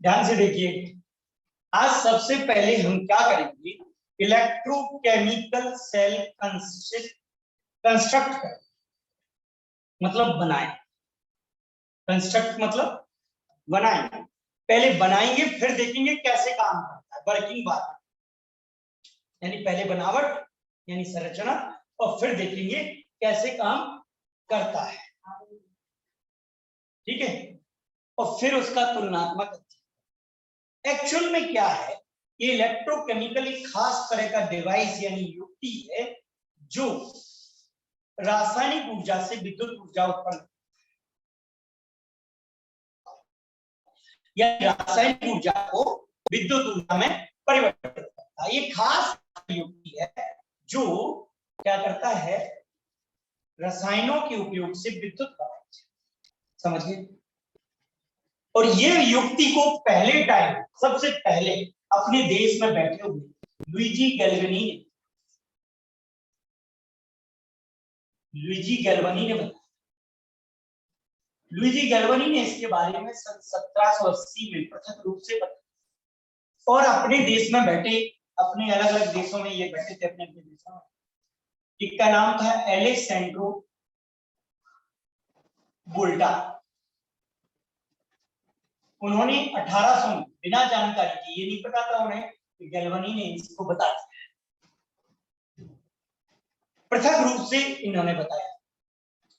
ध्यान से देखिए, आज सबसे पहले हम क्या करेंगे, इलेक्ट्रोकेमिकल सेल कंस्ट्रक्ट करें, मतलब बनाएं। कंस्ट्रक्ट मतलब बनाएंगे, पहले बनाएंगे फिर देखेंगे कैसे काम करता है, वर्किंग बात, यानी पहले बनावट यानी संरचना और फिर देखेंगे कैसे काम करता है, ठीक है, और फिर उसका तुलनात्मक। एक्चुअल में क्या है, ये इलेक्ट्रोकेमिकल एक खास तरह का डिवाइस यानी युक्ति है जो रासायनिक ऊर्जा से विद्युत ऊर्जा उत्पन्न या रासायनिक ऊर्जा को विद्युत ऊर्जा में परिवर्तित करता है। ये खास युक्ति है जो क्या करता है, रसायनों के उपयोग से विद्युत समझिए। और ये युक्ति को पहले टाइम सबसे पहले अपने देश में बैठे हुए लुइजी गैल्वानी ने बताया। लुइजी गैल्वानी ने इसके बारे में 1780 में पृथक रूप से बताया और अपने देश में बैठे, अपने अलग अलग देशों में ये बैठे थे, अपने अपने देशों में। एक का नाम था एलेक्सेंड्रो वोल्टा। उन्होंने 1800 में बिना जानकारी के, ये नहीं पता था उन्हें कि गैल्वानी ने इसको बता दिया, पृथक रूप से इन्होंने बताया।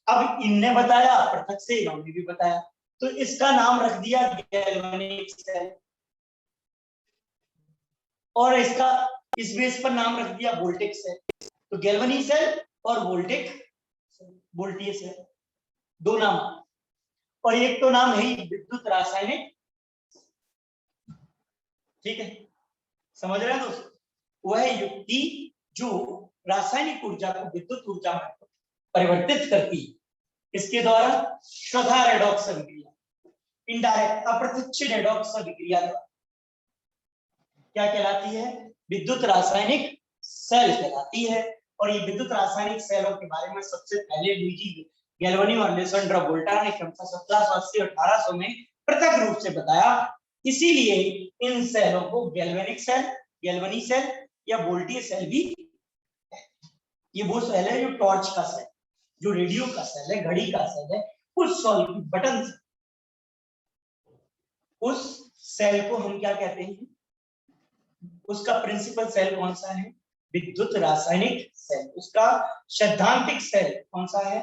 अब इनने बताया, पृथक से इन्होंने भी बताया, तो इसका नाम रख दिया गैल्वानिक सेल, और इसका इस बेस पर नाम रख दिया वोल्टिक सेल। तो गैल्वानिक सेल और वोल्टीय सेल, दो नाम। और एक तो नाम है विद्युत रासायनिक, ठीक है, समझ रहे हैं दोस्तों। वह युक्ति जो रासायनिक ऊर्जा को विद्युत ऊर्जा में परिवर्तित करती है, इसके द्वारा स्वधा रेडॉक्स अभिक्रिया, इनडायरेक्ट अप्रत्यक्ष रेडॉक्स अभिक्रिया क्या कहलाती है, विद्युत रासायनिक सेल कहलाती है। और ये विद्युत रासायनिक सेलों के बारे में सबसे पहले लुइजी गैल्वानी और अलेक्जेंड्रो वोल्टा ने 1780 और 1800 में पृथक रूप से बताया। इसीलिए इन सेलों को गैल्वेनिक सेल, गैल्वानी सेल या वोल्टीय सेल भी, ये वो सेल है जो टॉर्च का सेल, जो रेडियो का सेल है, घड़ी का सेल है, उस बटन, उस सेल को हम क्या कहते हैं, उसका प्रिंसिपल सेल कौन सा है, विद्युत रासायनिक सेल। उसका सैद्धांतिक सेल कौन सा है,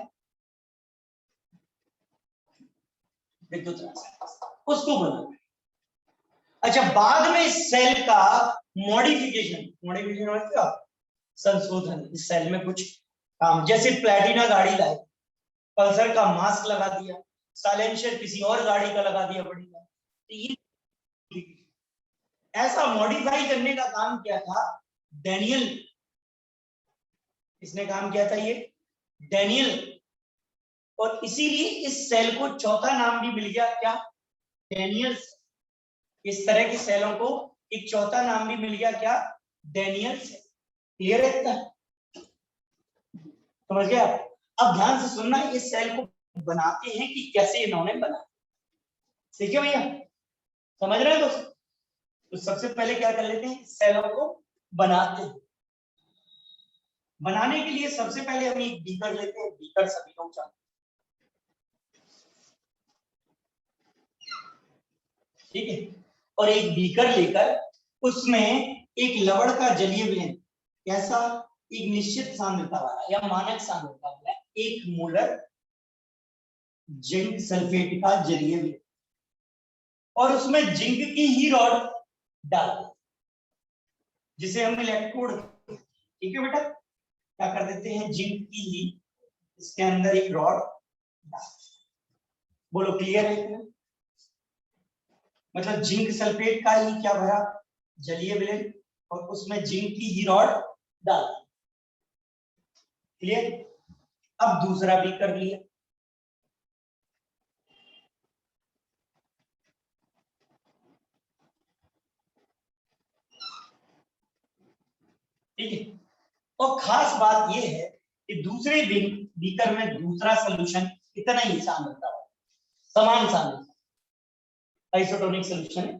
विद्युत रासायनिक, उसको बनाना। अच्छा, बाद में इस सेल का मॉडिफिकेशन क्या, संशोधन, इस सेल में कुछ काम, जैसे प्लेटिना गाड़ी लाई, पल्सर का मास्क लगा दिया, साइलेंसर किसी और गाड़ी का लगा दिया, बड़ी तो ये ऐसा मॉडिफाई करने का काम किया था डैनियल, इसने काम किया था ये डैनियल। और इसीलिए इस सेल को चौथा नाम भी मिल गया, क्या, डैनियल। इस तरह की सेलों को एक चौथा नाम भी मिल गया, क्या, डैनियल सेल। क्लियर है इतना, समझ गया। अब ध्यान से सुनना, इस सेल को बनाते हैं कि कैसे इन्होंने बनाया, ठीक है भैया, समझ रहे हैं दोस्तों। तो सबसे पहले क्या कर लेते हैं, सेलों को बनाते हैं। बनाने के लिए सबसे पहले हम एक बीकर लेते हैं, बीकर सभी लोग जानते हैं, ठीक है। और एक बीकर लेकर उसमें एक लवण का जलीय विलयन, कैसा, एक निश्चित सांद्रता वाला या मानक सांद्रता वाला 1 मोलर जिंक सल्फेट का जलीय विलयन, और उसमें जिंक की ही रॉड डाल दो, जिसे हम इलेक्ट्रोड, ठीक है बेटा, क्या कर देते हैं, जिंक की ही इसके अंदर एक रॉड डाल, बोलो क्लियर है इतना। मतलब जिंक सल्फेट का ही क्या भरा, जलीय विलयन, और उसमें जिंक की ही रॉड डाल, क्लियर। अब दूसरा भी कर लिया, ठीक है। और खास बात यह है कि दूसरे बीकर में दूसरा सोल्यूशन इतना ही सांद्रता हो, समान सांद्रता, आइसोटोनिक सोल्यूशन है।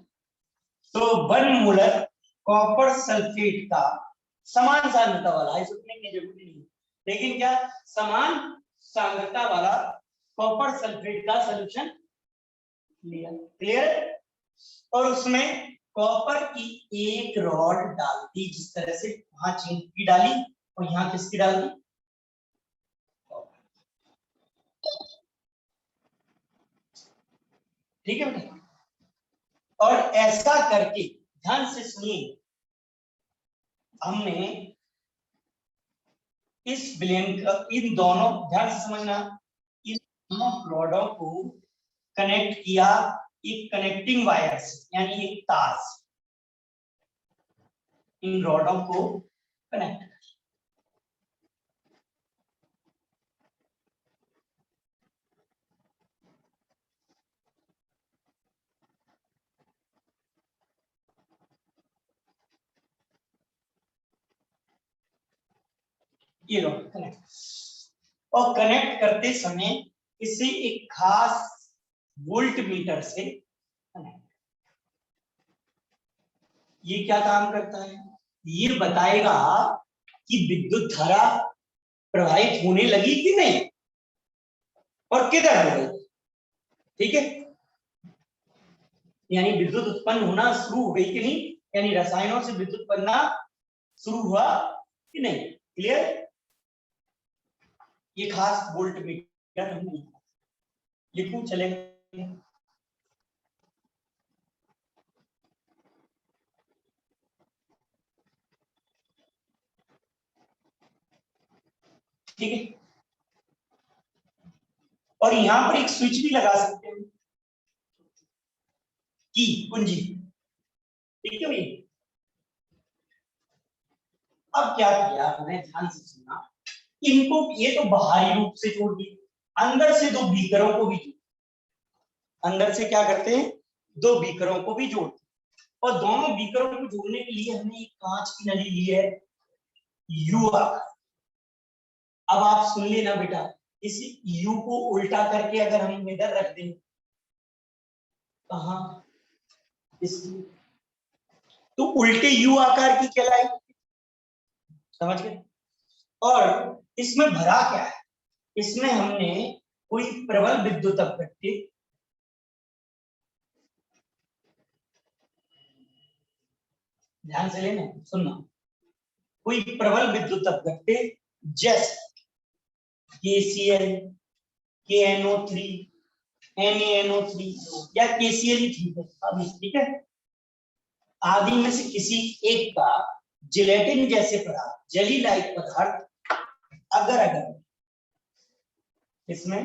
तो 1 मोलर कॉपर सल्फेट का समान सांद्रता वाला, आइसोटोनिक की जरूरत नहीं, लेकिन क्या समान सांद्रता वाला कॉपर सल्फेट का सोल्यूशन लिया, क्लियर। और उसमें कॉपर की एक रॉड डाल दी, जिस तरह से वहां जिंक की डाली और यहाँ किसकी डाल दी, ठीक है बेटा। और ऐसा करके ध्यान से सुनिए, हमने इस ब्लेम का इन दोनों, ध्यान से समझना, इन दोनों रॉडों को कनेक्ट किया एक कनेक्टिंग वायर से, यानी एक तार से इन रॉडों को कनेक्ट, ये रॉड कनेक्ट, और कनेक्ट करते समय इसे एक खास वोल्ट मीटर से कनेक्ट, ये क्या काम करता है, ये बताएगा कि विद्युत धारा प्रवाहित होने लगी कि नहीं और किधर हो गई, ठीक है। यानी विद्युत उत्पन्न होना शुरू हो गई कि नहीं, यानी रसायनों से विद्युत बनना शुरू हुआ कि नहीं, क्लियर। ये खास वोल्ट मीटर हम लिखूं, चलेगा, ठीक है। और यहां पर एक स्विच भी लगा सकते हैं, की कुंजी, ठीक है भैया। अब क्या किया हमें, ध्यान से सुनना, इनको ये तो बाहरी रूप से जोड़ दिए, अंदर से दो बीकरों को भी जोड़, अंदर से क्या करते हैं, दो बीकरों को भी जोड़ते, और दोनों बीकरों को जोड़ने के लिए हमने एक कांच की नली ली है, यू आकार। अब आप सुन लेना बेटा, इस यू को उल्टा करके अगर हम इधर रख दें, कहा इस, तो उल्टे यू आकार की कहलाएगी, समझ गए। और इसमें भरा क्या है, इसमें हमने कोई प्रबल विद्युत अपघट्य, ध्यान से लेना सुनना, कोई प्रबल विद्युत अपघट्य जैसे KCl, KNO3, NaNO3 या KCl ही ठीक है अभी, ठीक है, आदि में से किसी एक का जिलेटिन जैसे पदार्थ, जेली लाइक पदार्थ, अगर अगर इसमें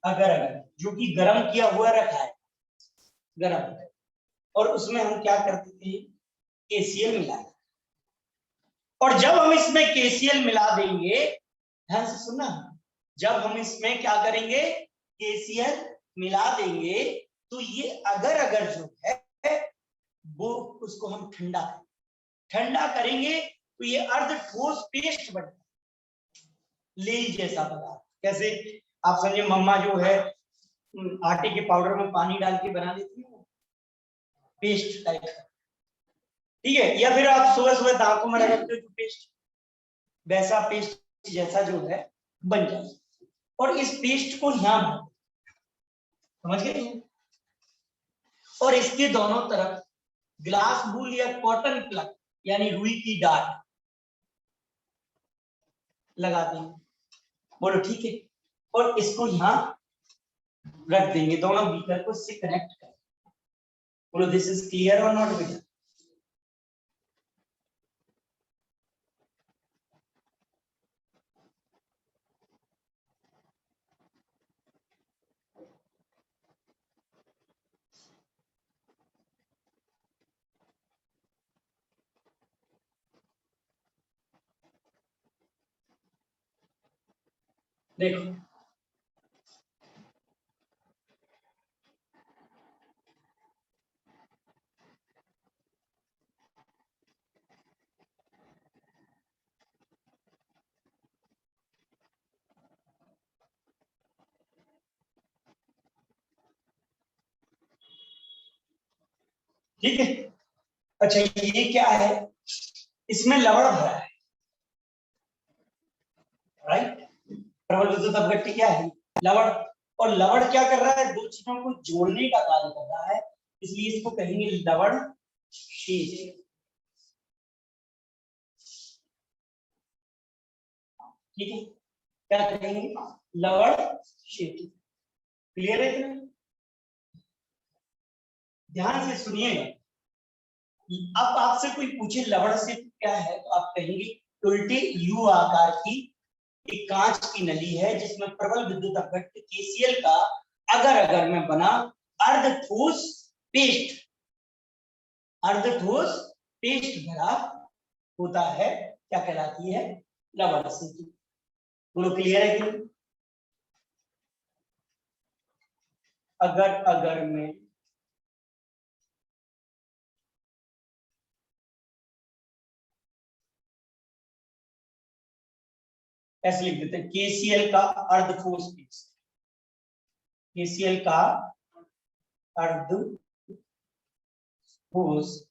अगर अगर जो कि गर्म किया हुआ रखा है, गर्म, और उसमें हम क्या करते थे, KCl मिला, और जब हम इसमें KCl मिला देंगे, ध्यान से सुनना, जब हम इसमें क्या करेंगे, KCl मिला देंगे, तो ये अगर अगर जो है वो उसको हम ठंडा करेंगे, तो ये अर्ध ठोस पेस्ट बनता है, लेई जैसा पदार्थ, कैसे आप समझे, मम्मा जो है आटे के पाउडर में पानी डाल के बना देती है पेस्ट टाइप का, ठीक है, या फिर आप सुबह सुबह दांतों में रगड़ते हो जो पेस्ट, वैसा पेस्ट जैसा जो है बन जाए, और इस पेस्ट को यहां भर, समझ गए, और इसके दोनों तरफ ग्लास वूल या कॉटन प्लग यानी रुई की डाट लगा देंगे, बोलो ठीक है, और इसको यहां रख देंगे, दोनों बीकर को इससे कनेक्ट कर, बोलो दिस इज क्लियर और नॉट बेटा। देखो ठीक है। अच्छा ये क्या है, इसमें लवण भरा है, राइट। प्रबल विद्युत अपघट्य क्या है, लवण। और लवण क्या कर रहा है, दो चीजों को जोड़ने का कार्य कर रहा है, इसलिए इसको कहेंगे लवण शेष। ठीक है, क्या कहेंगे, लवण शेष। क्लियर है इतना, ध्यान से सुनिएगा। अब आपसे कोई पूछे लवण से क्या है, तो आप कहेंगे उल्टे यू आकार की एक कांच की नली है जिसमें प्रबल विद्युत अपघट्य केसीएल का अगर अगर में बना अर्धठोस पेस्ट, अर्धठोस पेस्ट भरा होता है, क्या कहलाती है, लवण सेतु। बोलो क्लियर है कि नहीं? अगर अगर में ऐसे लिख देते हैं, केसीएल का अर्धठोस पेस्ट, केसीएल का अर्धठोस,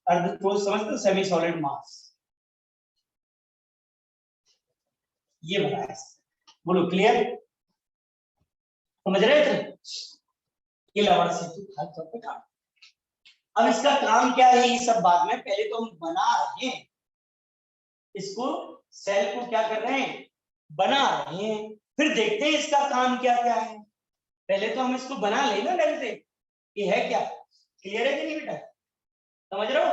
अर्धठोस समझते, सेमी सॉलिड मास, ये बनाया। बोलो क्लियर, समझ रहे थे, ये लवण सेतु खास तौर पे काम। अब इसका काम क्या है ये सब बाद में, पहले तो हम बना रहे हैं इसको, सेल को क्या कर रहे हैं, बना रहे हैं, फिर देखते हैं इसका काम क्या क्या है। पहले तो हम इसको बना लेना ढंग से, ये है क्या, क्लियर है कि नहीं बेटा, समझ रहे हो।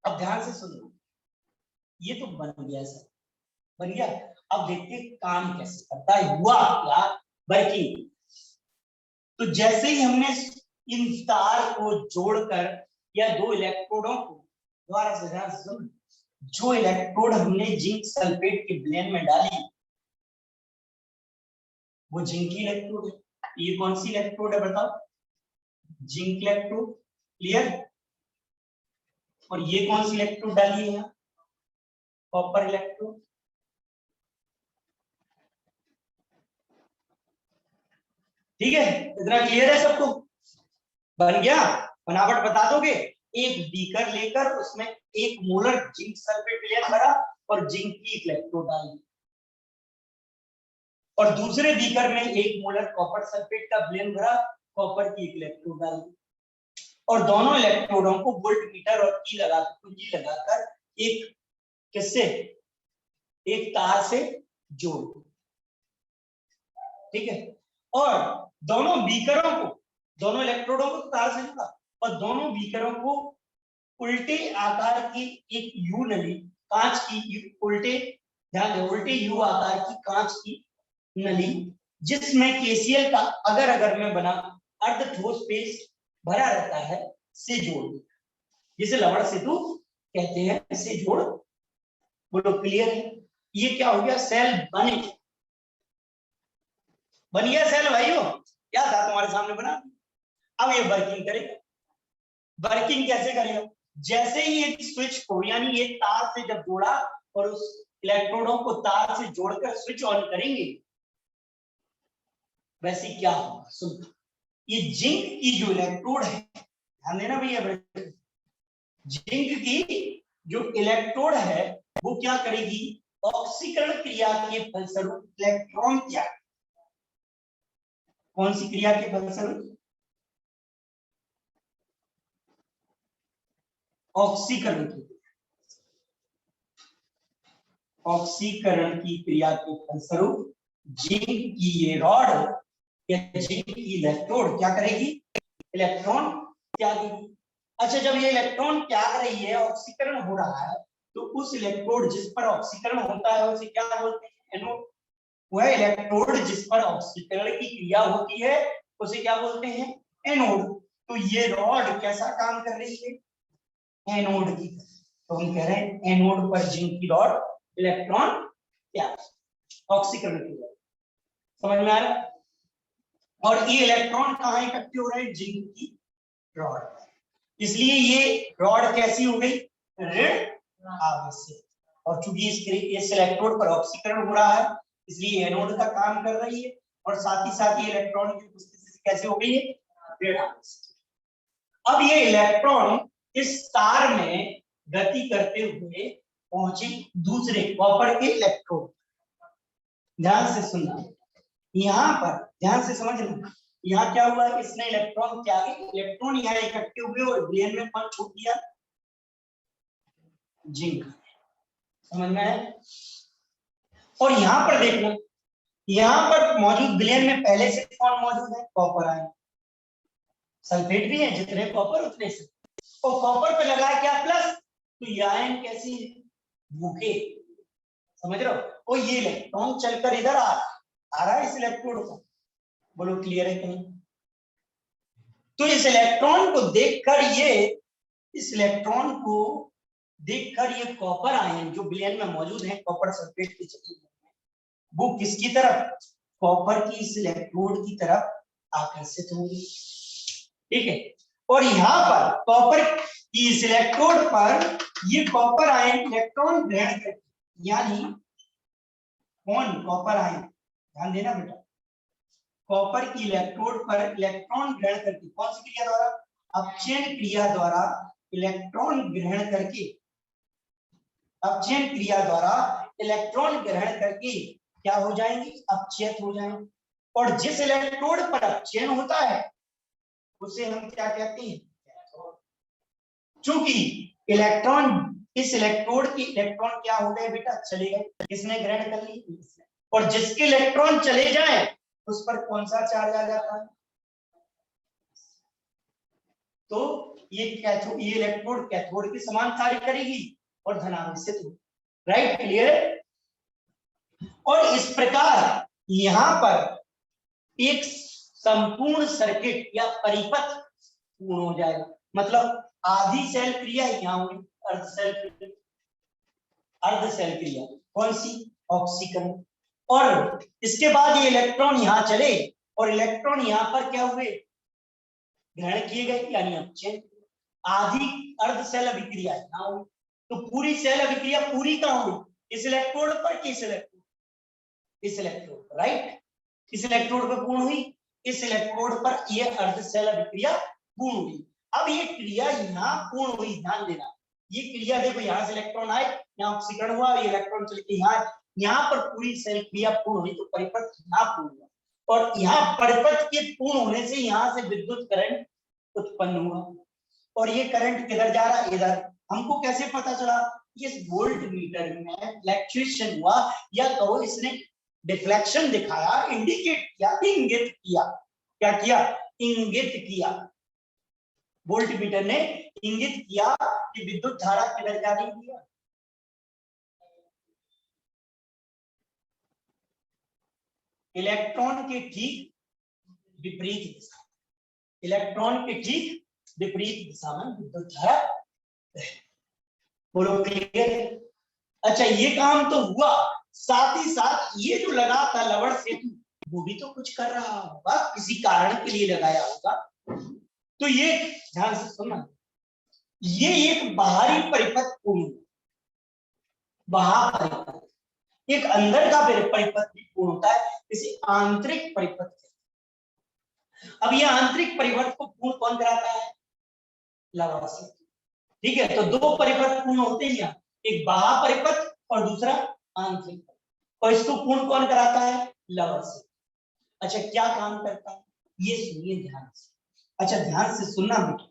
अब ध्यान से सुनो, ये तो बन गया सर, बन गया। अब देखते हैं काम कैसे करता है, हुआ क्या वर्किंग। तो जैसे ही हमने इन तार को जोड़कर या दो इलेक्ट्रोडों को, द्वारा से ध्यान से सुन, जो इलेक्ट्रोड हमने जिंक सल्फेट के ब्लेन में डाली वो जिंक की इलेक्ट्रोड है। ये कौन सी इलेक्ट्रोड है बताओ, जिंक इलेक्ट्रोड, क्लियर। और ये कौन सी इलेक्ट्रोड डाली है यहाँ, कॉपर इलेक्ट्रोड। ठीक है, इतना क्लियर है सबको, बन गया। बनावट बता दोगे, एक बीकर लेकर उसमें एक मोलर जिंक सल्फेट ब्लेन भरा और जिंक की इलेक्ट्रोड डाली, और दूसरे बीकर में एक मोलर कॉपर सल्फेट का ब्लेन भरा, कॉपर की इलेक्ट्रोड डाली, और दोनों इलेक्ट्रोडों को वोल्ट मीटर और की लगाकर, कुंजी लगाकर एक किससे, एक तार से जोड़, ठीक है। और दोनों बीकरों को, दोनों इलेक्ट्रोडों को तार से जोड़ा, और दोनों बीकरों को उल्टे आकार की एक यू नली, कांच की उल्टे, ध्यान दे, उल्टे यू आकार की कांच की नली जिसमें केसीएल का अगर अगर में बना अर्धठोस पेस्ट भरा रहता है से जोड़, जिसे लवण सेतु कहते हैं, से जोड़। बोलो क्लियर है, ये क्या हो गया, सेल बने, बन गया सेल भाइयों, क्या था तुम्हारे सामने बना। अब ये वर्किंग करेगा, वर्किंग कैसे करेगा, जैसे ही एक स्विच को, यानी ये तार से जब जोड़ा और उस इलेक्ट्रोडों को तार से जोड़कर स्विच ऑन करेंगे, वैसे क्या होगा सुन, ये जिंक की जो इलेक्ट्रोड है, ध्यान देना भैया, जिंक की जो इलेक्ट्रोड है वो क्या करेगी, ऑक्सीकरण क्रिया के फलस्वरूप इलेक्ट्रॉन क्या, कौन सी क्रिया के फलस्वरूप, ऑक्सीकरण की, ऑक्सीकरण की क्रिया के फलस्वरूप जिंक की ये रॉड या जिंक की इलेक्ट्रोड क्या करेगी, इलेक्ट्रॉन त्यागेगी। अच्छा, जब ये इलेक्ट्रॉन त्याग रही है, ऑक्सीकरण हो रहा है, तो उस इलेक्ट्रोड जिस पर ऑक्सीकरण होता है उसे क्या बोलते हैं, एनोड। वह इलेक्ट्रोड जिस पर ऑक्सीकरण की क्रिया होती है उसे क्या बोलते हैं, एनोड। तो ये रॉड कैसा काम कर रही है, एनोड की, तो हम कह रहे हैं एनोड पर जिंक की रॉड इलेक्ट्रॉन त्याग, ऑक्सीकरण क्रिया। समझ में आ रहा है? और ये इलेक्ट्रॉन कहाँ इकट्ठे हो रहे हैं? जिंक की रॉड, इसलिए ये रॉड कैसी हो गई? ऋण आवेशित। और चूंकि इस इलेक्ट्रोड पर ऑक्सीकरण हो रहा है इसलिए एनोड का काम कर रही है, और साथ ही साथ ये इलेक्ट्रॉन की उपस्थिति से कैसे हो गई है? ऋण आवेशित। अब ये इलेक्ट्रॉन इस तार में गति करते हुए पहुंचे दूसरे कॉपर के इलेक्ट्रोड। ध्यान से सुनना, यहाँ पर ध्यान से समझना, यहाँ क्या हुआ? इसने इलेक्ट्रॉन त्यागे, इलेक्ट्रॉन यहाँ इकट्ठे हुए और विलयन में कौन छोड़ दिया? जिंक। समझ में आया? और यहाँ पर देखना, यहाँ पर मौजूद विलयन में पहले से कौन मौजूद है? Copper ion. सल्फेट भी है, जितने कॉपर उतने से, और कॉपर पे लगा है क्या? प्लस। तो ये आयन कैसी है? भूखे। समझ रहे हो? और ये इलेक्ट्रॉन चलकर इधर आ रहा है इस इलेक्ट्रोड पर। बोलो क्लियर है कि नहीं? तो इस इलेक्ट्रॉन को देखकर ये कॉपर आयन जो विलयन में मौजूद है कॉपर सल्फेट के चक्कर में, वो किसकी तरफ? कॉपर की इस इलेक्ट्रोड की तरफ आकर्षित होंगे। ठीक है? और यहाँ पर कॉपर की इस इलेक्ट्रोड पर ये कॉपर आयन इलेक्ट्रॉन ग्रहण करते, यानी कौन? Copper ion. ध्यान देना बेटा, कॉपर की इलेक्ट्रोड पर इलेक्ट्रॉन ग्रहण करके, कौन सी क्रिया द्वारा? अपचयन क्रिया द्वारा इलेक्ट्रॉन ग्रहण करके, अपचयन क्रिया द्वारा इलेक्ट्रॉन ग्रहण करके क्या हो जाएंगे? अपचयित हो जाएंगे। और जिस इलेक्ट्रोड पर अपचयन होता है उसे हम क्या कहते हैं? चूंकि इलेक्ट्रॉन इस इलेक्ट्रोड की इलेक्ट्रॉन क्या हो गए बेटा? चले गए। किसने ग्रहण कर ली? और जिसके इलेक्ट्रॉन चले जाए उस पर कौन सा चार्ज आ जाता है? तो ये इलेक्ट्रोड कैथोड के समान कार्य करेगी और धनावेशित होगी। राइट? क्लियर? और इस प्रकार यहां पर एक संपूर्ण सर्किट या परिपथ पूर्ण हो जाएगा। मतलब आधी सेल क्रिया यहाँ हुई, अर्ध सेल क्रिया कौन सी? ऑक्सीकरण। और इसके बाद ये इलेक्ट्रॉन यहाँ चले और इलेक्ट्रॉन यहाँ पर क्या हुए? ग्रहण किए गए, यानी अपचयन। आधी अर्ध सेल अभिक्रिया यहाँ हुई। तो पूरी सेल अभिक्रिया पूरी कहाँ हुई? इस इलेक्ट्रोड पर कि इस इलेक्ट्रोड पर? राइट? इस इलेक्ट्रोड पर पूर्ण हुई, इस इलेक्ट्रोड पर यह अर्ध सेल अभिक्रिया पूर्ण हुई। अब ये क्रिया यहाँ पूर्ण हुई, ध्यान देना। ये क्रिया देखो, यहाँ से इलेक्ट्रॉन आए, यहाँ ऑक्सीकरण हुआ, ये इलेक्ट्रॉन चल के यहाँ पर पूरी सेल क्रिया पूर्ण हुई, तो परिपथ यहाँ पूर्ण हुआ। और यहाँ परिपथ के पूर्ण होने से यहाँ से विद्युत करंट उत्पन्न हुआ, और ये करंट किधर जा रहा है? इधर। हमको कैसे पता चला? इस वोल्ट मीटर में फ्लक्चुएशन हुआ, या कहो इसने डिफ्लेक्शन दिखाया, इंडिकेट किया, इंगित किया। क्या किया? इंगित किया। वोल्ट मीटर ने इंगित किया कि विद्युत धारा किधर जा रही है? इलेक्ट्रॉन के ठीक विपरीत दिशा, इलेक्ट्रॉन के ठीक विपरीत दिशा में विद्युत धारा। बोलो क्लियर है? अच्छा, ये काम तो हुआ, साथ ही साथ ये जो लगा था लवण सेतु, वो भी तो कुछ कर रहा होगा, किसी कारण के लिए लगाया होगा। तो ये ध्यान से सुनना, ये एक बाहरी परिपथ पूर्ण, बाहर परिपथ, एक अंदर का परिपथ भी पूर्ण होता है, इसे आंतरिक परिपथ। अब ये आंतरिक परिपथ को पूर्ण कौन कराता है? लवण सेतु। ठीक है? तो दो परिपथ पूर्ण होते हैं, एक बाह्य परिपथ और दूसरा आंतरिक, और इसको पूर्ण कौन कराता है? लवण सेतु। अच्छा, क्या काम करता है ये सुनिए ध्यान से। अच्छा, ध्यान से सुनना बेटा,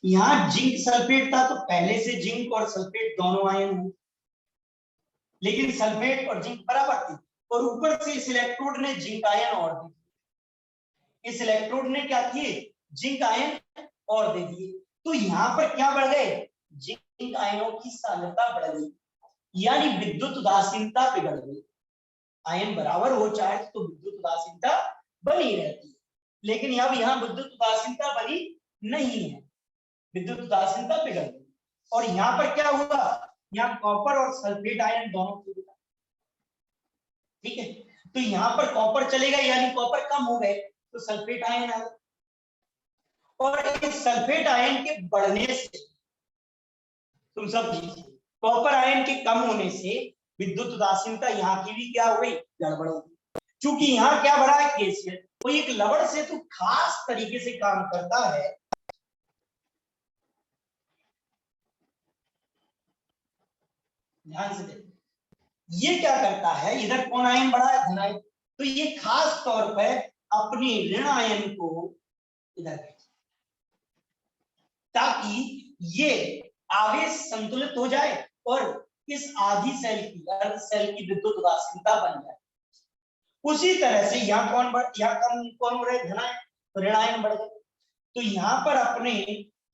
यहाँ जिंक सल्फेट था, तो पहले से जिंक और सल्फेट दोनों आयन हुए, लेकिन सल्फेट और जिंक बराबर थी, और ऊपर से इस इलेक्ट्रोड ने जिंक आयन और दे दिए। इस इलेक्ट्रोड ने क्या किए? जिंक आयन और दे दिए। तो यहाँ पर क्या बढ़ गए? जिंक आयनों की सांद्रता बढ़ गई, यानी विद्युत उदासीनता बिगड़ गई। आयन बराबर हो चाहे तो विद्युत उदासीनता बनी रहती है, लेकिन अब यहाँ विद्युत उदासीनता बनी नहीं है, विद्युत उदासीनता बिगड़ गई। और यहाँ पर क्या हुआ? यहाँ कॉपर और सल्फेट आयन दोनों, ठीक है। तो यहाँ पर कॉपर चलेगा, यानी कॉपर कम हो गए तो सल्फेट आयन आ गए, और इस सल्फेट आयन के बढ़ने से तुम सब कॉपर आयन के कम होने से विद्युत उदासीनता यहाँ की भी क्या हो गई, गड़बड़ हो गई। चूंकि यहाँ क्या बढ़ा है, केसीएल, वो एक लवण से तो खास तरीके से काम करता है, ध्यान से देखो, ये क्या करता है, इधर कौन आयन बढ़ा है, धन आयन, तो ये खास तौर पर अपनी ऋण आयन को इधर, ताकि ये आवेश संतुलित हो जाए और इस आधी सेल की, अर्ध सेल की विद्युत उदासीनता बन जाए। उसी तरह से यहाँ कौन हो रहे, धनायन, तो ऋण आयन बढ़ गए, तो यहाँ पर अपने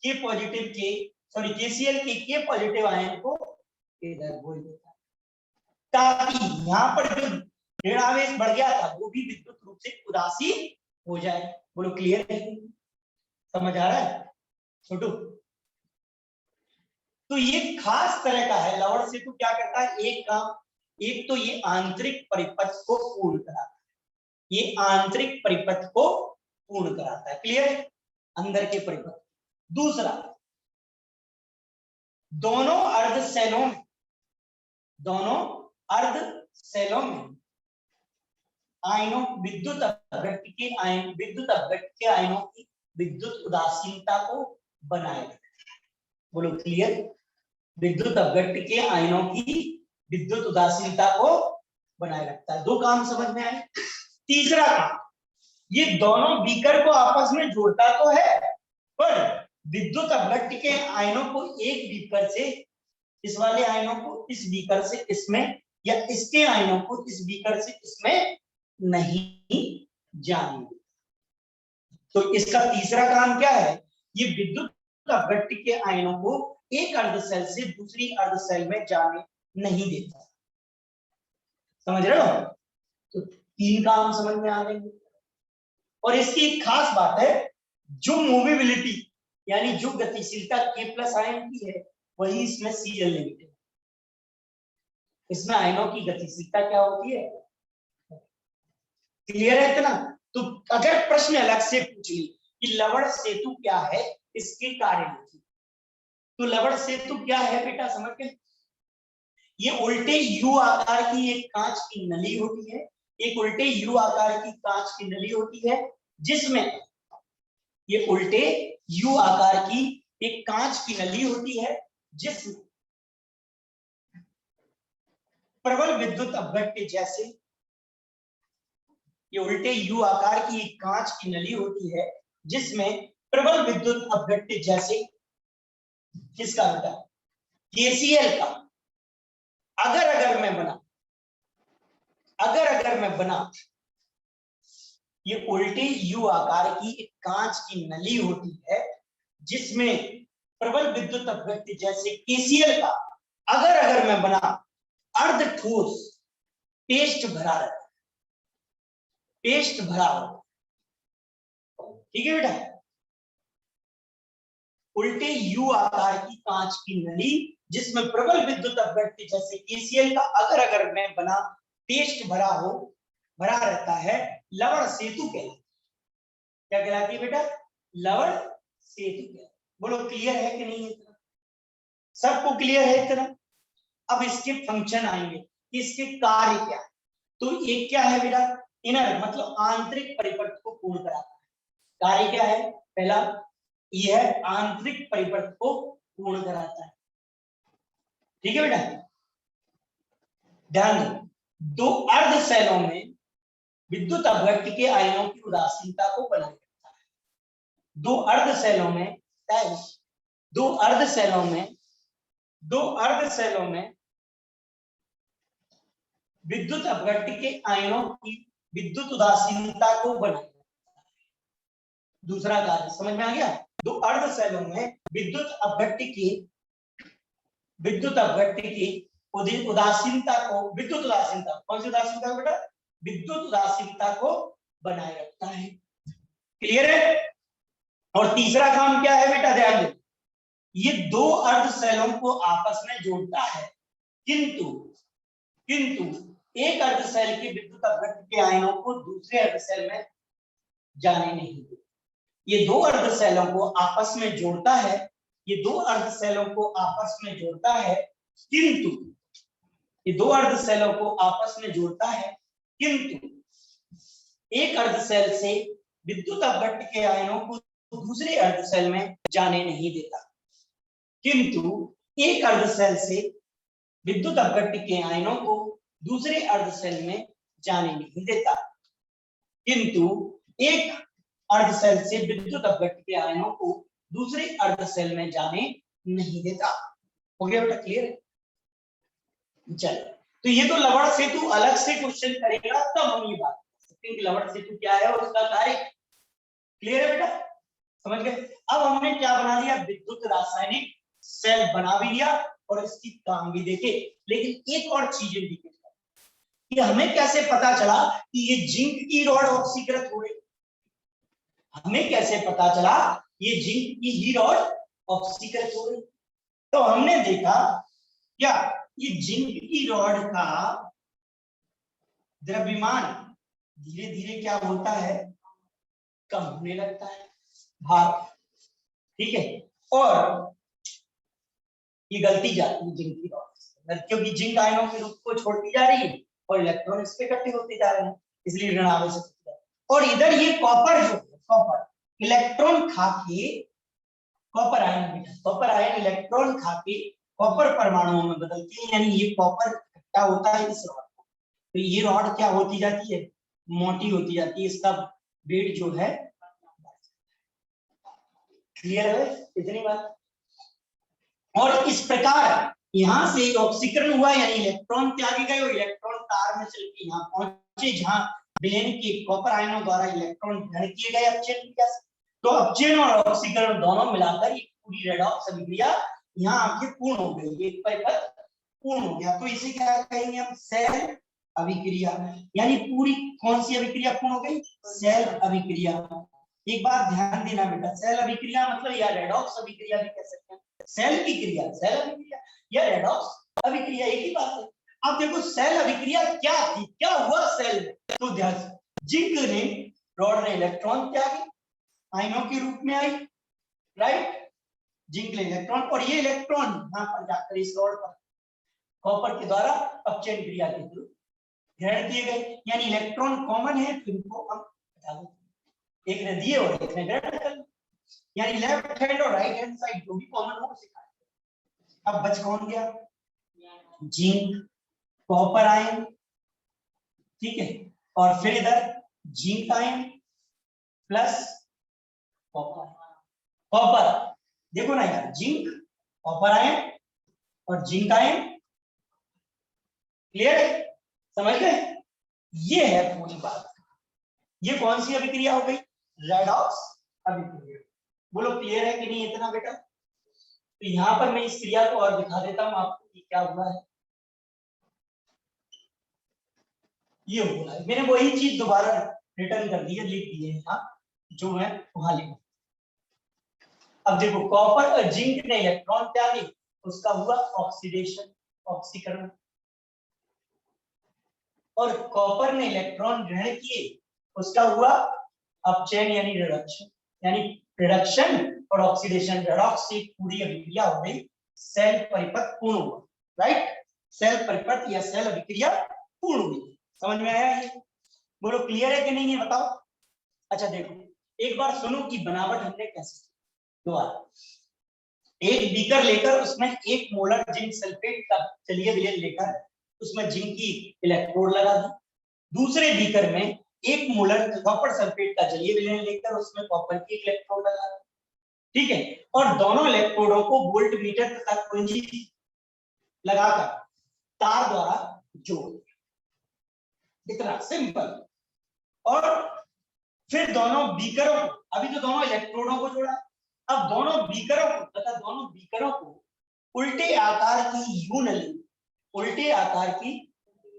के पॉजिटिव के, सॉरी केसीएल के पॉजिटिव आयन को इधर बोल देता है, ताकि यहाँ पर जो ऋण आवेश बढ़ गया था वो भी विद्युत रूप से उदासीन हो जाए। बोलो क्लियर है, समझ आ रहा है छोटू? तो ये खास तरह का है, लवण सेतु क्या करता है, एक काम, एक तो ये आंतरिक परिपथ को पूर्ण कराता है, ये आंतरिक परिपथ को पूर्ण कराता है, क्लियर है, अंदर के परिपथ। दूसरा, दोनों अर्ध सेलों में, दोनों अर्ध सेलों में आयनों, विद्युत अपघट्य के आयन, विद्युत अपघट्य के आयनों की विद्युत उदासीनता को बनाए रखता है। बोलो क्लियर, विद्युत अपघट्य के आयनों की विद्युत उदासीनता को बनाए रखता है। दो काम समझ में आए। तीसरा काम, ये दोनों बीकर को आपस में जोड़ता तो है, पर विद्युत अपघट्य के आयनों को एक बीकर से, इस वाले आयनों को इस बीकर से इसमें, या इसके आयनों को इस बीकर से इसमें नहीं जाने देता। तो इसका तीसरा काम क्या है, ये विद्युत अपघट्य के आयनों को एक अर्ध सेल से दूसरी अर्ध सेल में जाने नहीं देता। समझ रहे हो? तो तीन काम समझ में आ गए। और इसकी एक खास बात है, जो मूवेबिलिटी यानी जो गतिशीलता K+ आयन की है, वही इसमें Cl नेगेटिव। इसमें आयनों की गतिशीलता क्या होती है, क्लियर है इतना? तो अगर प्रश्न अलग से पूछ ली कि लवण सेतु क्या है, इसके कार्य लिखिए, तो लवण सेतु क्या है बेटा, समझ के, ये उल्टे यू आकार की एक कांच की नली होती है, एक उल्टे यू आकार की कांच की नली होती है, जिसमें ये उल्टे यू आकार की एक कांच की नली होती है, जिसमें प्रबल विद्युत अपघट्य जैसे, ये उल्टे यू आकार की एक कांच की नली होती है, जिसमें प्रबल विद्युत अपघट्य जैसे, किसका बेटा, केसीएल का अगर मैं बना, ये उल्टे यू आकार की एक कांच की नली होती है, जिसमें प्रबल विद्युत अपघट्य जैसे केसीएल का अगर मैं बना अर्ध ठोस पेस्ट भरा रहता है, पेस्ट भरा हो, ठीक है बेटा, उल्टे यू आकार की कांच की नली जिसमें प्रबल विद्युत अपघट्य जैसे केसीएल का अगर मैं बना पेस्ट भरा रहता है, लवण सेतु कहलाती है। क्या कहलाती है बेटा, लवण सेतु कहलाती है। बोलो क्लियर है कि नहीं है? सबको क्लियर है इतना? अब इसके फंक्शन आएंगे, इसके कार्य क्या है। तो एक क्या है बेटा, इनर मतलब आंतरिक परिपथ को पूर्ण कराता है। कार्य क्या है, पहला यह आंतरिक परिपथ को पूर्ण कराता है, ठीक है बेटा। ध्यान दो, दो अर्ध सेलों में विद्युत अपघट्य के आयनों की उदासीनता को बनाए रखता है। दो अर्ध सेलों में विद्युत अपघट्य के आयनों की विद्युत उदासीनता को बनाए रखता है। दूसरा कार्य समझ में आ गया। दो अर्ध सेलों में विद्युत अपघट्य की उदासीनता को, विद्युत उदासीनता, कौन सी उदासीनता बेटा, विद्युत उदासीनता को बनाए रखता है, क्लियर है। और तीसरा काम क्या है बेटा, ध्यान दो, ये दो अर्ध सेलों को आपस में जोड़ता है, किंतु एक अर्धशैल के विद्युत अपघट्ट के आयनों को दूसरे अर्धशैल में जाने नहीं देता। ये दो अर्धशैलों को आपस में जोड़ता है, ये दो अर्धशैलों को आपस में जोड़ता है, किंतु ये दो अर्धशैलों को आपस में जोड़ता है, किंतु एक अर्धशैल से विद्युत अपघट्ट के आयनों को दूसरे अर्धशैल में जाने नहीं देता। किंतु एक अर्धशैल से विद्युत अपघट्ट के आयनों को दूसरे अर्धशैल में जाने नहीं देता। किंतु एक अर्धशैल से विद्युत अपघट्ट के आयनों को दूसरे अर्धशैल में जाने नहीं देता। हो गया बेटा, क्लियर है? चलो, तो ये तो लवण सेतु अलग से क्वेश्चन करेगा तब हम ये बात कर सकते हैं कि लवण सेतु क्या है और उसका कार्य। क्लियर है बेटा, समझ गए? अब हमने क्या बना लिया, विद्युत रासायनिक सेल बना भी लिया और इसकी काम भी देखे। लेकिन एक और चीज इंडिकेट कर कि हमें कैसे पता चला कि ये जिंक की रॉड ऑक्सीकृत हो गई। हमें कैसे पता चला ये जिंक की ही रॉड ऑक्सीकृत हो गई? तो हमने देखा क्या ये जिंक की रॉड का द्रव्यमान धीरे धीरे क्या होता है, कम होने लगता है, भार, ठीक है, और ये गलती जाती है जिंक की रॉड, क्योंकि जिंक आयनों के रूप को छोड़ती जा रही है और इलेक्ट्रॉन इस पे इकट्ठे होते जा रहे हैं, इसलिए ऋण आवेश होता है। और इधर ये कॉपर जो है, कॉपर इलेक्ट्रॉन खा के, copper ion, copper ion electron खा के कॉपर परमाणुओं में बदलती है, यानी ये कॉपर इकट्ठा होता है इस रॉड को, तो ये रॉड क्या होती जाती है, मोटी होती जाती है, इसका वेट जो है। क्लियर है इतनी बात? और इस प्रकार यहां से ऑक्सीकरण हुआ, यानी इलेक्ट्रॉन त्यागे गए और इलेक्ट्रॉन तार में चल के यहाँ पहुंचे जहां विलयन के कॉपर आयनों द्वारा इलेक्ट्रॉन ग्रहण किए गए अपचयन क्रिया से। तो अपचयन और ऑक्सीकरण दोनों मिलाकर एक पूरी रेडॉक्स अभिक्रिया यहाँ आके पूर्ण हो गई, एक परिपथ पूर्ण हो गया। तो इसे क्या कहेंगे हम, सेल अभिक्रिया। यानी पूरी कौन सी अभिक्रिया पूर्ण हो गई, सेल अभिक्रिया। एक बात ध्यान देना बेटा, सेल अभिक्रिया मतलब या रेडॉक्स अभिक्रिया भी कह सकते हैं, सेल की क्रिया सेल अभिक्रिया या रेडॉक्स अभिक्रिया एक ही बात है। अब देखो सेल अभिक्रिया क्या थी, क्या हुआ सेल में, तो ध्यान से जिंक ने रॉड ने इलेक्ट्रॉन त्यागे, आयनों के रूप में आई, राइट, जिंक ने इलेक्ट्रॉन, और ये इलेक्ट्रॉन यहाँ पर जाकर इस रॉड पर कॉपर के द्वारा अपचयन क्रिया के थ्रू ग्रहण किए गए। यानी इलेक्ट्रॉन कॉमन है, तो इनको हम हटा देते, एक ने दिए और एक ने ग्रहण कर, यानी लेफ्ट हैंड और राइट हैंड साइड जो भी कॉमन हो सिखाया। अब बच कौन गया, जिंक, कॉपर आयन, ठीक है, और फिर इधर zinc ion plus copper. Copper देखो ना यार, जिंक, कॉपर आयन और जिंक आयन, क्लियर है, समझ गए? ये है पूरी बात। ये कौन सी अभिक्रिया हो गई, रेडॉक्स अभिक्रिया। बोलो क्लियर है कि नहीं इतना बेटा? तो यहां पर मैं इस क्रिया को और दिखा देता हूं आपको कि क्या हुआ है। ये हुआ है, मैंने वही चीज दोबारा रिटर्न कर दी है, लिख दी है यहाँ जो मैं वहां लिखूं। अब देखो कॉपर और जिंक ने इलेक्ट्रॉन त्यागे, उसका हुआ ऑक्सीडेशन, ऑक्सीकरण, और कॉपर ने इलेक्ट्रॉन ग्रहण किए, उसका हुआ अपचयन यानी रिडक्शन, यानी रिडक्शन और ऑक्सीडेशन, रेडॉक्स से पूरी अभिक्रिया हो गई, सेल परिपथ पूर्ण हुआ, राइट, सेल परिपथ या सेल अभिक्रिया पूर्ण हुई। समझ में आया ये? बोलो क्लियर है कि नहीं, ये बताओ। अच्छा देखो एक बार सुनो कि बनावट हमने कैसे की। दोबारा, एक बीकर लेकर उसमें 1 मोलर जिंक सल्फेट का जलीय विलयन लेकर उसमें जिंक की इलेक्ट्रोड लगा दी। दूसरे बीकर में 1 मोलर कॉपर सल्फेट का जलीय विलयन लेकर उसमें कॉपर की इलेक्ट्रोड लगा दी, ठीक है, और दोनों इलेक्ट्रोडों को वोल्ट मीटर तथा कुंजी लगाकर तार द्वारा जोड़ दिया, इतना सिंपल। और फिर दोनों बीकरों को, अभी तो दोनों इलेक्ट्रोडों को जोड़ा, अब दोनों बीकरों को तथा दोनों बीकरों को उल्टे आकार की यू नली, उल्टे आकार की,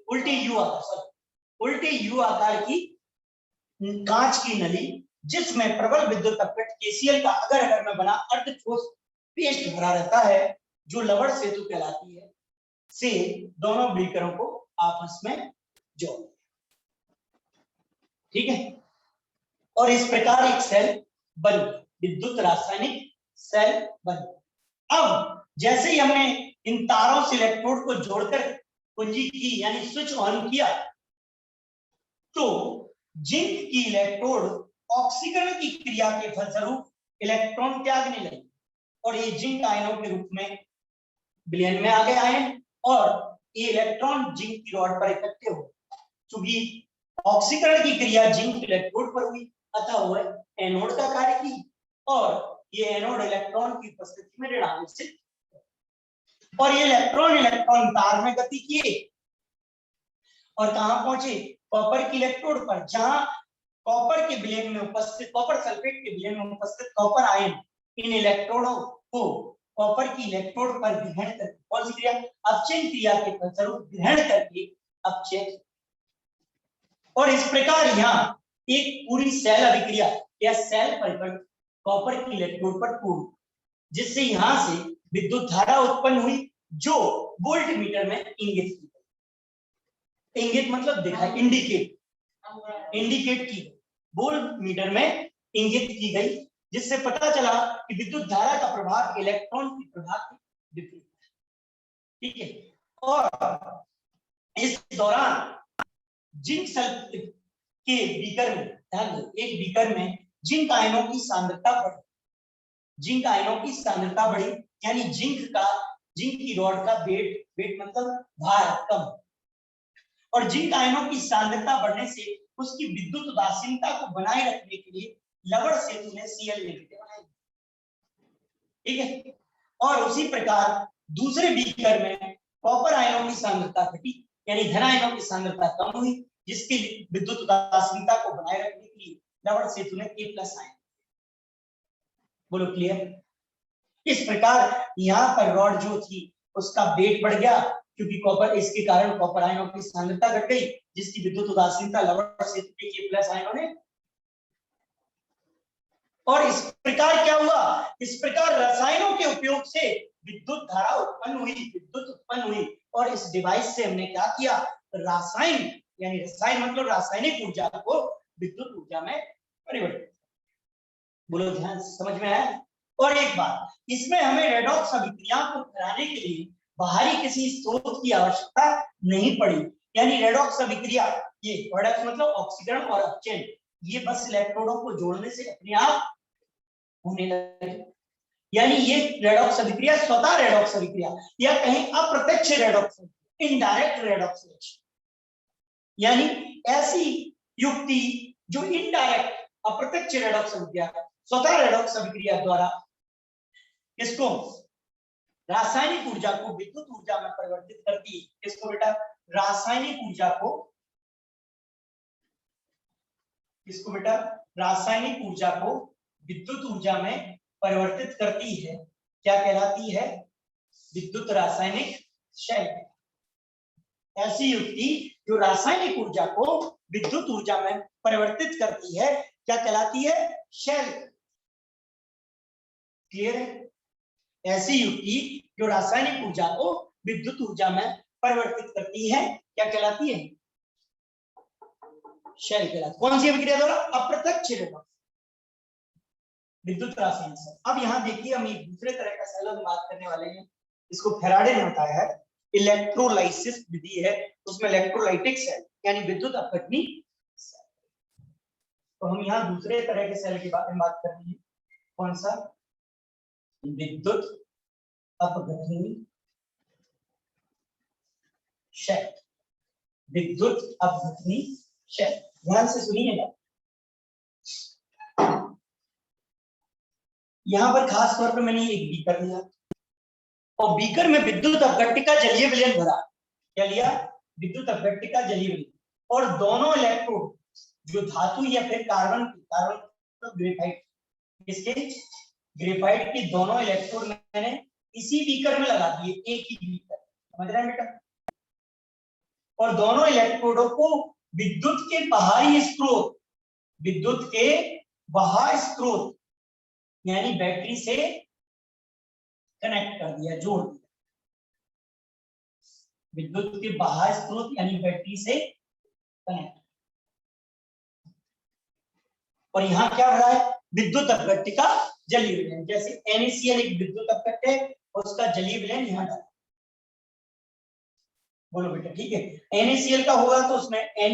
उल्टे यू आकार, सॉरी उल्टे यू आकार की कांच की नली जिसमें प्रबल विद्युत अपघट्ट केसीएल का अगर अगर में बना अर्ध ठोस पेस्ट भरा रहता है जो लवण सेतु कहलाती है, से दोनों बीकरों को आपस में जोड़ दिया। ठीक है, और इस प्रकार एक सेल बन गया, विद्युत रासायनिक सेल बन गया। अब जैसे ही हमने इन तारों से इलेक्ट्रोड को जोड़कर कुंजी की यानी स्विच ऑन किया, तो जिंक की इलेक्ट्रोड ऑक्सीकरण की क्रिया के फलस्वरूप इलेक्ट्रॉन त्यागने लगे और ये जिंक आयनों के रूप में विलयन में आ गए आयन, और ये इलेक्ट्रॉन जिंक की रॉड पर इकट्ठे हो। चूंकि ऑक्सीकरण की क्रिया जिंक इलेक्ट्रोड पर हुई, अतः वह एनोड का कार्य की और ये एनोड इलेक्ट्रॉन की उपस्थिति में ऋणावेश से, और ये इलेक्ट्रॉन तार में गति किए और कहां पहुंचे, कॉपर की इलेक्ट्रोड पर, जहां कॉपर के विलयन में उपस्थित, कॉपर सल्फेट के विलयन में उपस्थित कॉपर आयन इन इलेक्ट्रोडों को कॉपर की इलेक्ट्रोड पर ग्रहण करके, कौन सी क्रिया, अपचयन क्रिया के फलस्वरूप ग्रहण करके अपचयन, और इस प्रकार यहाँ एक पूरी सेल अभिक्रिया या सेल परिवर्तन कॉपर की इलेक्ट्रोड पर पूर्ण, जिससे यहां से विद्युत धारा उत्पन्न हुई जो वोल्ट मीटर में इंगित की गई। इंगित मतलब दिखाई, इंडिकेट की, वोल्ट मीटर में इंगित की गई, जिससे पता चला कि विद्युत धारा का प्रभाव इलेक्ट्रॉन के प्रभाव के विपरीत है। ठीक है, और इस दौरान जिंक सल्फेट के बीकर में, एक बीकर में जिंक आयनों की सांद्रता बढ़ी, जिंक आयनों की सांद्रता बढ़ी, यानी जिंक की रॉड का वेट मतलब भार कम, और जिंक आयनों की सांद्रता बढ़ने से उसकी विद्युत उदासीनता को बनाए रखने के लिए लवण सेतु ने Cl नेगेटिव बनाया। ठीक है, और उसी प्रकार दूसरे बीकर में कॉपर आयनों की सांद्रता घटी, यानी धन आयनों की सांद्रता कम हुई, जिसकी विद्युत उदासीनता को बनाए रखने के लिए लवण सेतु ने K+ आयन। बोलो क्लियर। इस प्रकार यहाँ पर रॉड जो थी उसका वेट बढ़ गया, क्योंकि कॉपर, इसके कारण कॉपर आयनों की सांद्रता घट गई, जिसकी विद्युत उदासीनता लवण सेतु के K+ आयनों ने। और इस प्रकार क्या हुआ, इस प्रकार रसायनों के उपयोग से विद्युत धारा उत्पन्न हुई, और इस डिवाइस से हमने क्या किया, रसायन यानी रसायन मतलब रासायनिक ऊर्जा को विद्युत ऊर्जा में परिवर्तित। बोलो ध्यान समझ में आया। और एक बात, इसमें हमें रेडॉक्स अभिक्रिया को कराने के लिए बाहरी किसी स्रोत की आवश्यकता नहीं पड़ी, यानी रेडॉक्स अभिक्रिया, ये रेडॉक्स मतलब ऑक्सीकरण और अपचयन, ये बस इलेक्ट्रोडों को जोड़ने से अपने आप होने लगे। यानी ये रेडॉक्स अभिक्रिया स्वतः रेडॉक्स अभिक्रिया, या कहीं अप्रत्यक्ष रेडॉक्स, इनडायरेक्ट रेडॉक्स, यानी ऐसी युक्ति जो इनडायरेक्ट अप्रत्यक्ष रेडॉक्स अभिक्रिया, स्वतः रेडॉक्स अभिक्रिया द्वारा इसको रासायनिक ऊर्जा को विद्युत ऊर्जा में परिवर्तित करती है। इसको बेटा रासायनिक ऊर्जा को, इसको बेटा रासायनिक ऊर्जा को विद्युत ऊर्जा में परिवर्तित करती है, क्या कहलाती है, विद्युत रासायनिक शेल। ऐसी युक्ति जो रासायनिक ऊर्जा को विद्युत ऊर्जा में परिवर्तित करती है क्या कहलाती है, शेल। क्लियर है। ऐसी युक्ति जो रासायनिक ऊर्जा को विद्युत ऊर्जा में परिवर्तित करती है क्या कहलाती है, शेल कहलाती। कौन सी अभिक्रिया द्वारा, अप्रत्यक्ष रेडॉक्स विद्युत रासायनिक सेल। अब यहाँ देखिए हम एक दूसरे तरह का सेल की बात करने वाले हैं, इसको फैराडे ने बताया है, इलेक्ट्रोलाइसिस विधि है, उसमें इलेक्ट्रोलाइटिक सेल यानी विद्युत अपघटनी सेल। तो हम यहाँ दूसरे तरह के सेल के बारे में बात कर रहे हैं, कौन सा, विद्युत अपघटनी शेल, विद्युत अपघटनी शेल। ध्यान से सुनिएगा, यहां पर खास तौर पर मैंने एक बीकर लिया और बीकर में विद्युत अपघट्टिका जलीय विलयन भरा। क्या लिया, विद्युत अपघट्टिका जलीय विलयन, और दोनों इलेक्ट्रोड जो धातु या फिर कार्बन तो ग्रेफाइट, इसके ग्रेफाइट के दोनों इलेक्ट्रोड मैंने इसी बीकर में लगा दिए, एक ही बीकर, समझ रहे हैं बेटा। और दोनों इलेक्ट्रोडों को विद्युत के बाहरी स्रोत, विद्युत के बाहर स्रोत यानी बैटरी से कनेक्ट कर दिया, जोड़ दिया। विद्युत के बाहर स्रोत यानी बैटरी से कनेक्ट। और यहाँ क्या भरा है, विद्युत अपघट्य का जलीय विलयन। जैसे NaCl एक विद्युत अपघट्य है और उसका जलीय विलयन यहाँ डाला। बोलो बेटा ठीक है। NaCl का होगा तो उसमें Na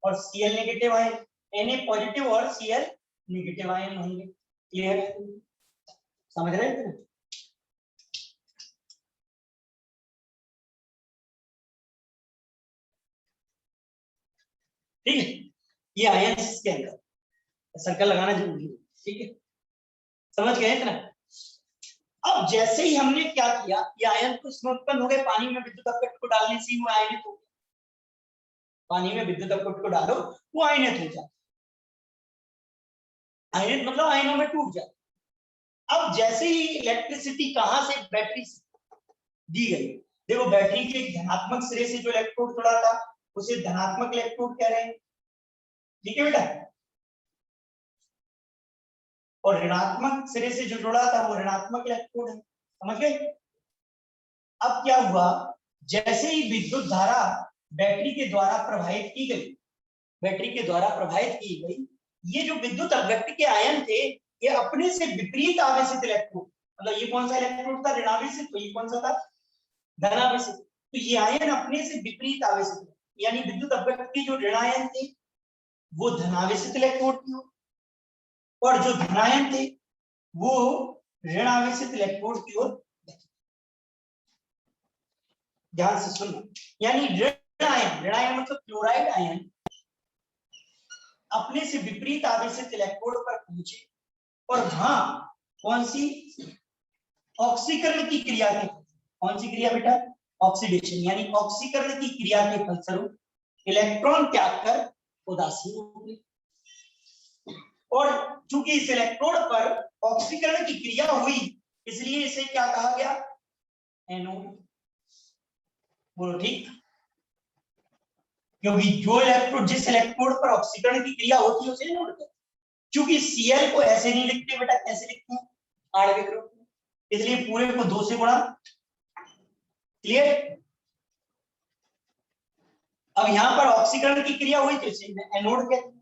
और Cl negative ion, Na positive और Cl नेगेटिव आयन होंगे। क्लियर है, समझ रहे हैं? ठीक है, ये आयन इसके अंदर सर्कल लगाना जरूरी है। ठीक है, समझ गए इतना? अब जैसे ही हमने क्या किया, ये आयन तो इसमें उत्पन्न हो गए, पानी में विद्युत अपघट्य को डालने से वो आयनित हो गया। पानी में विद्युत अपघट्य को डालो वो आयनित हो जाता, आयनित मतलब आयनों में टूट जाता। अब जैसे ही इलेक्ट्रिसिटी कहां से, बैटरी से दी गई। देखो बैटरी के धनात्मक सिरे से जो इलेक्ट्रोड जुड़ा था उसे धनात्मक इलेक्ट्रोड कह रहे हैं। ठीक है बेटा, और ऋणात्मक सिरे से जो जुड़ा था वो ऋणात्मक इलेक्ट्रोड है। समझ गए? अब क्या हुआ, जैसे ही विद्युत धारा बैटरी के द्वारा प्रवाहित की गई, बैटरी के द्वारा प्रवाहित की गई, ये जो विद्युत अपघट्य के आयन थे ये अपने से विपरीत आवेशित इलेक्ट्रोड, मतलब ये कौन सा इलेक्ट्रोड था, ऋणावेशित, तो ये कौन सा था, धनावेशित। तो ये आयन अपने से विपरीत आवेशित, यानी विद्युत अपघट्य के जो ऋणायन थे वो धनावेशित इलेक्ट्रोड की ओर, और जो धनायन थे वो ऋणावेशित इलेक्ट्रोड की ओर। ध्यान से सुनो, यानी ऋण आयन मतलब क्लोराइड आयन अपने से विपरीत आवेशित इलेक्ट्रोड पर पहुंचे और वहां कौन सी ऑक्सीकरण की क्रिया के, कौन सी क्रिया बेटा, ऑक्सीडेशन, यानी ऑक्सीकरण की क्रिया के फलस्वरूप इलेक्ट्रॉन त्याग कर उदासीन हो गए। और चूंकि इस इलेक्ट्रोड पर ऑक्सीकरण की क्रिया हुई इसलिए इसे क्या कहा गया, एनोड। बोलो ठीक, क्योंकि जो इलेक्ट्रोड, जिस इलेक्ट्रोड पर ऑक्सीकरण की क्रिया होती है उसे एनोड कहते हैं। चूंकि Cl को ऐसे नहीं लिखते बेटा, कैसे लिखते हैं, आणविक रूप में, इसलिए पूरे को 2 से गुणा। क्लियर? अब यहां पर ऑक्सीकरण की क्रिया हुई तो इसे एनोड कहते हैं।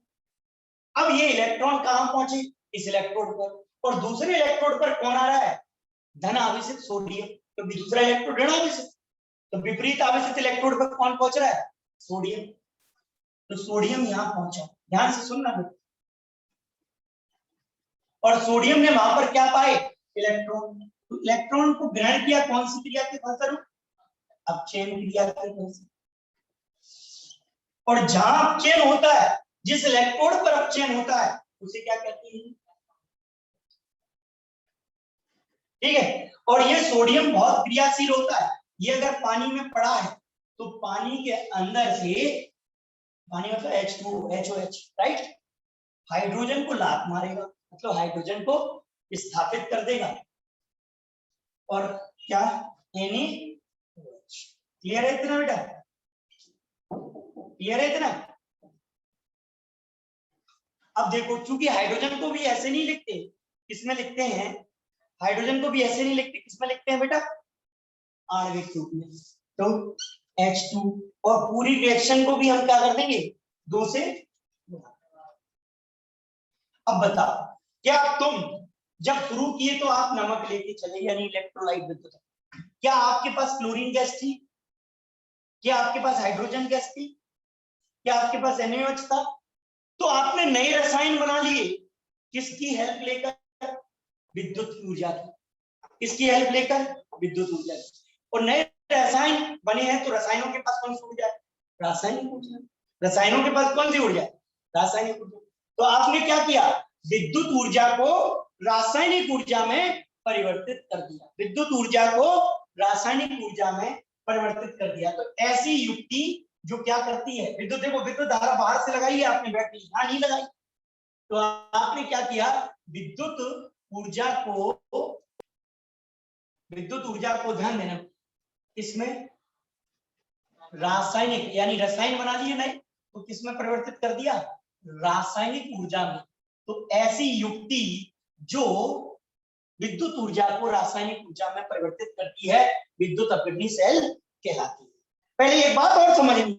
अब ये इलेक्ट्रॉन कहां पहुंचे, इस इलेक्ट्रोड पर, और दूसरे इलेक्ट्रोड पर कौन आ रहा है, धन आवेशित सोडियम, तो दूसरा इलेक्ट्रोड ऋण आवेशित, तो विपरीत आवेशित इलेक्ट्रोड पर कौन पहुंच रहा है, सोडियम। तो सोडियम यहां पहुंचा, ध्यान से सुनना बेटा, और सोडियम ने वहां पर क्या पाए, इलेक्ट्रॉन। तो इलेक्ट्रॉन को ग्रहण किया कौन सी क्रिया के फलस्वरूप, अपचयन क्रिया के फलस्वरूप। और जहां अपचयन होता है, जिस इलेक्ट्रोड पर अपचयन होता है उसे क्या कहते हैं, ठीक है। और ये सोडियम बहुत क्रियाशील होता है, ये अगर पानी में पड़ा है तो पानी के अंदर से, पानी मतलब H2OH, राइट, हाइड्रोजन को लात मारेगा, मतलब हाइड्रोजन को स्थापित कर देगा, और क्या, NaOH। क्लियर है इतना बेटा, क्लियर है इतना? अब देखो, चूंकि हाइड्रोजन को भी ऐसे नहीं लिखते, किसमें लिखते हैं, हाइड्रोजन को भी ऐसे नहीं लिखते, किसमें लिखते हैं बेटा, आणविक रूप में, तो H2, और पूरी रिएक्शन को भी हम क्या कर देंगे, 2 से। अब बताओ, क्या तुम जब शुरू किए तो आप नमक लेके चले, यानी इलेक्ट्रोलाइट विद्युत, क्या आपके पास क्लोरीन गैस थी, क्या आपके पास हाइड्रोजन गैस थी, क्या आपके पास NaOH था, तो आपने नए रसायन बना लिए, किसकी हेल्प लेकर, विद्युत ऊर्जा की, किसकी हेल्प लेकर, विद्युत ऊर्जा की। और नए रसायन बने हैं तो रसायनों के पास कौन सी ऊर्जा है, रासायनिक ऊर्जा। रसायनों के पास कौन सी ऊर्जा है, रासायनिक ऊर्जा। तो आपने क्या किया, विद्युत ऊर्जा को रासायनिक ऊर्जा में परिवर्तित कर दिया, विद्युत ऊर्जा को रासायनिक ऊर्जा में परिवर्तित कर दिया। तो ऐसी युक्ति जो क्या करती है, विद्युत, देखो विद्युत धारा बाहर से लगाई है आपने, बैटरी यहां नहीं लगाई, तो आपने क्या किया, विद्युत ऊर्जा को ध्यान देना, इसमें रासायनिक, यानी रसायन बना लिए नए, तो किसमें परिवर्तित कर दिया, रासायनिक ऊर्जा में। तो ऐसी युक्ति जो विद्युत ऊर्जा को रासायनिक ऊर्जा में परिवर्तित करती है, विद्युत अपघटनी सेल कहलाती है। पहले एक बात और समझनी,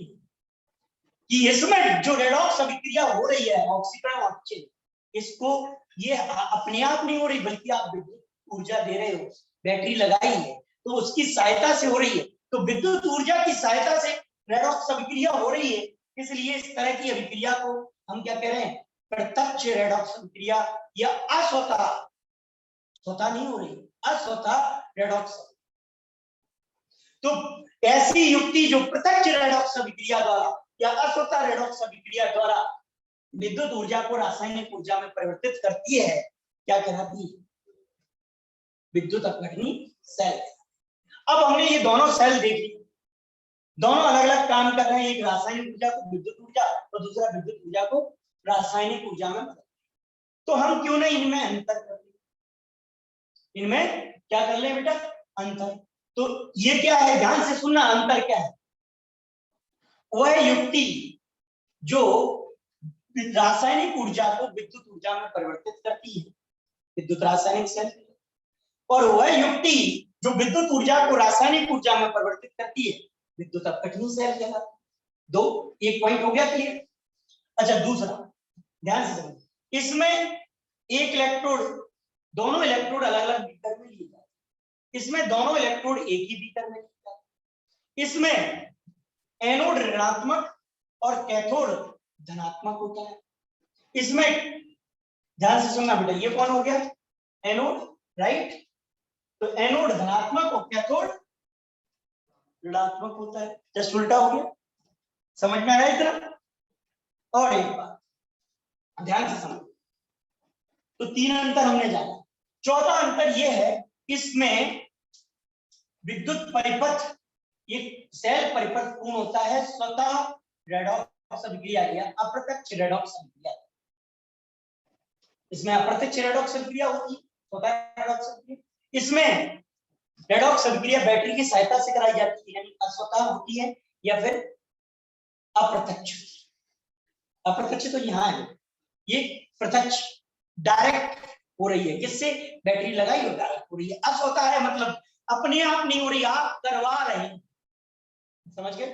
कि इसमें जो रेडॉक्स अभिक्रिया हो रही है ऑक्सीकरण और अपचयन, इसको ये अपने आप नहीं हो रही, बल्कि आप विद्युत ऊर्जा दे रहे हो, बैटरी लगाई है तो उसकी सहायता से हो रही है। तो विद्युत ऊर्जा की सहायता से रेडॉक्स अभिक्रिया हो रही है, इसलिए इस तरह की अभिक्रिया को हम क्या कह रहे हैं, प्रत्यक्ष रेडॉक्स अभिक्रिया या अस्वतः, स्वतः नहीं हो रही, अस्वतः रेडॉक्स। तो ऐसी युक्ति जो प्रत्यक्ष रेडॉक्स अभिक्रिया द्वारा या अस्वतः रेडॉक्स अभिक्रिया द्वारा विद्युत ऊर्जा को रासायनिक ऊर्जा में परिवर्तित करती है, क्या कहलाती है, विद्युत अपघटनी सेल। अब हमने ये दोनों सेल देख ली, दोनों अलग अलग काम कर रहे हैं, एक रासायनिक ऊर्जा को विद्युत ऊर्जा और दूसरा विद्युत ऊर्जा को रासायनिक ऊर्जा में बदल। तो हम क्यों नहीं इनमें अंतर कर ले, इनमें क्या कर ले बेटा, अंतर। तो ये क्या है, ध्यान से सुनना, अंतर क्या है, वह युक्ति जो रासायनिक ऊर्जा को विद्युत ऊर्जा में परिवर्तित करती है, विद्युत रासायनिक सेल, और वह युक्ति जो विद्युत ऊर्जा को रासायनिक ऊर्जा में परिवर्तित करती है, विद्युत अपघटनी सेल कहलाती है। दो, एक पॉइंट हो गया क्लियर। अच्छा, दूसरा ध्यान से समझिए, इसमें एक इलेक्ट्रोड, दोनों इलेक्ट्रोड अलग अलग बीकर में लिए जाते हैं, इसमें दोनों इलेक्ट्रोड एक ही बीकर में लिए जाते हैं। इसमें एनोड ऋणात्मक और कैथोड धनात्मक होता है। इसमें ध्यान से सुनना बेटा, ये कौन हो गया, एनोड, राइट। तो एनोड धनात्मक और कैथोड ऋणात्मक होता है, जस्ट उल्टा हो गया, समझ में आया इतना। और एक बात ध्यान से समझो, तो तीन अंतर हमने जाना। चौथा अंतर यह है, इसमें विद्युत परिपथ, ये सेल परिपथ पूर्ण होता है स्वतः रेडॉक्स अभिक्रिया या अप्रत्यक्ष रेडॉक्स अभिक्रिया। इसमें अप्रत्यक्ष रेडॉक्स अभिक्रिया होती है, स्वतः रेडॉक्स अभिक्रिया। इसमें रेडॉक्स अभिक्रिया बैटरी की सहायता से कराई जाती है, यानी अस्वतः होती है या फिर अप्रत्यक्ष। अप्रत्यक्ष तो यहाँ है, ये प्रत्यक्ष डायरेक्ट हो रही है, किससे, बैटरी लगाई और डायरेक्ट हो रही है। अस्वतः है मतलब अपने आप नहीं हो रही, आप करवा रहे हैं, समझ गए।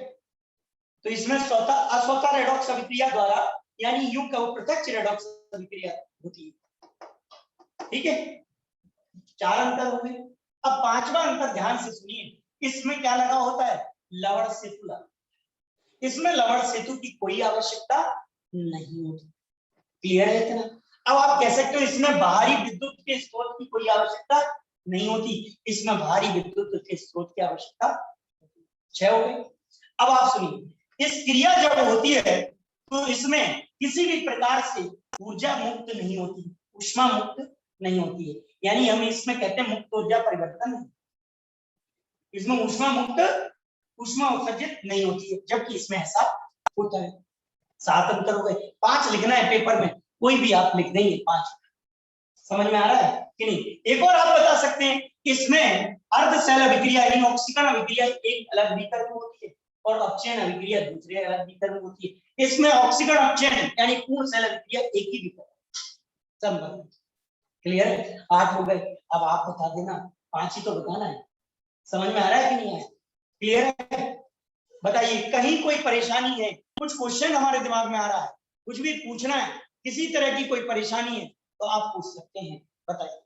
तो इसमें स्वतः अस्वतः रेडॉक्स अभिक्रिया द्वारा यानी यू का प्रत्यक्ष रेडॉक्स अभिक्रिया होती है, ठीक है। चार अंतर हो गए। अब पांचवा अंतर ध्यान से सुनिए, इसमें क्या लगा होता है, लवण सेतु लगा। इसमें लवण सेतु की कोई आवश्यकता नहीं होती, क्लियर है इतना। अब आप कह सकते हो इसमें बाहरी विद्युत के स्रोत की कोई आवश्यकता नहीं होती, इसमें बाहरी विद्युत के स्रोत की आवश्यकता। 6 हो गए। अब आप सुनिए, इस क्रिया जब होती है तो इसमें किसी भी प्रकार से ऊर्जा मुक्त नहीं होती, ऊष्मा मुक्त नहीं होती है, यानी हम इसमें कहते हैं मुक्त ऊर्जा परिवर्तन, इसमें ऊष्मा मुक्त, ऊष्मा उत्सर्जित नहीं होती है, जबकि इसमें ऐसा होता है। 7 अंतर हो गए। 5 लिखना है पेपर में, कोई भी आप लिख देंगे 5, समझ में आ रहा है कि नहीं। एक और आप बता सकते हैं, इसमें अर्ध सेल अभिक्रिया यानी ऑक्सीकरण अभिक्रिया एक अलग बीकर में होती है और अपचयन अभिक्रिया दूसरे अलग बीकर में होती है। इसमें ऑक्सीकरण अपचयन यानी पूर्ण सेल अभिक्रिया एक ही बीकर, संबंध क्लियर है। 8 हो गए। अब आप बता देना, 5 ही तो बताना है, समझ में आ रहा है कि नहीं है, क्लियर है। बताइए कहीं कोई परेशानी है, कुछ क्वेश्चन हमारे दिमाग में आ रहा है, कुछ भी पूछना है, किसी तरह की कोई परेशानी है तो आप पूछ सकते हैं, बताइए।